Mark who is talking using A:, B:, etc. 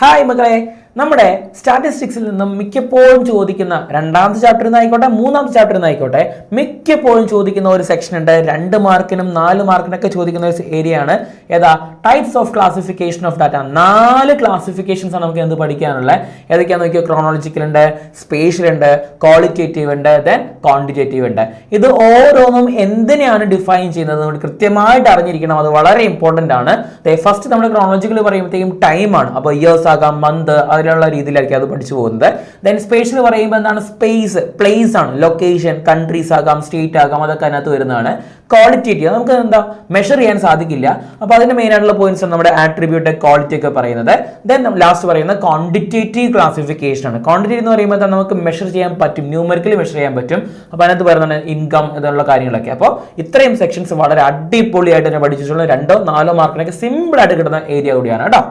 A: Hi മക്കളെ, നമ്മുടെ സ്റ്റാറ്റിസ്റ്റിക്സിൽ നിന്നും മിക്കപ്പോഴും ചോദിക്കുന്ന രണ്ടാമത്തെ ചാപ്റ്ററിൽ നിന്നായിക്കോട്ടെ മൂന്നാമത്തെ ചാപ്റ്ററിൽ നിന്നായിക്കോട്ടെ മിക്കപ്പോഴും ചോദിക്കുന്ന ഒരു സെക്ഷൻ ഉണ്ട്. 2 മാർക്കിനും 4 മാർക്കിനൊക്കെ ചോദിക്കുന്ന ഒരു ഏരിയ ആണ് ഏതാ? Types of classification of data. 4 classifications ആണ് നമുക്ക് എന്ത് പഠിക്കാനുള്ളത്. ഏതൊക്കെയാണെന്ന് നോക്കിയോ? ക്രോണോളജിക്കൽ ഉണ്ട്, സ്പേഷ്യൽ ഉണ്ട്, ക്വാളിറ്റേറ്റീവ് ഉണ്ട്, ദെൻ ക്വാണ്ടിറ്റേറ്റീവ് ഉണ്ട്. ഇത് ഓരോന്നും എന്തിനെയാണ് ഡിഫൈൻ ചെയ്യുന്നത് നമ്മൾ കൃത്യമായിട്ട് അറിഞ്ഞിരിക്കണം. അത് വളരെ ഇമ്പോർട്ടന്റ് ആണ്. ഫസ്റ്റ് നമ്മൾ ക്രോണോളജിക്കൽ പറയുമ്പോഴത്തേക്കും ടൈം ആണ്. അപ്പോൾ ഇയേഴ്സ് ആകാം, മന്ത്, അതിലുള്ള രീതിയിലായിരിക്കും അത് പഠിച്ചു പോകുന്നത്. ദെൻ സ്പേഷ്യൽ പറയുമ്പോൾ എന്താണ്? സ്പേസ്, പ്ലേസ് ആണ്. ലൊക്കേഷൻ, കൺട്രീസ് ആകാം, സ്റ്റേറ്റ് ആകാം, അതൊക്കെ അതിനകത്ത് വരുന്നതാണ്. ക്വാളിറ്റേറ്റീവ് നമുക്ക് എന്താ മെഷർ ചെയ്യാൻ സാധിക്കില്ല. അപ്പോൾ അതിന്റെ മെയിൻ ആയിട്ടുള്ള പോയിന്റ്സ് ആണ് നമ്മുടെ ആട്രിബ്യൂട്ട്, ക്വാളിറ്റി ഒക്കെ പറയുന്നത്. ദെൻ ലാസ്റ്റ് പറയുന്നത് ക്വാണ്ടിറ്റേറ്റീവ് ക്ലാസിഫിക്കേഷൻ ആണ്. ക്വാണ്ടിറ്റി എന്ന് പറയുമ്പോൾ നമുക്ക് മെഷർ ചെയ്യാൻ പറ്റും, ന്യൂമറിക്കലി മെഷർ ചെയ്യാൻ പറ്റും. അപ്പോൾ അതിനകത്ത് പറയുന്നത് ഇൻകം എന്നുള്ള കാര്യങ്ങളൊക്കെ. അപ്പോൾ ഇത്രയും സെക്ഷൻസ് വളരെ അടിപൊളിയായിട്ട് തന്നെ പഠിച്ചിട്ടുള്ള 2-4 മാർക്കിനൊക്കെ സിമ്പിൾ ആയിട്ട് കിട്ടുന്ന ഏരിയ കൂടിയാണ് കേട്ടോ.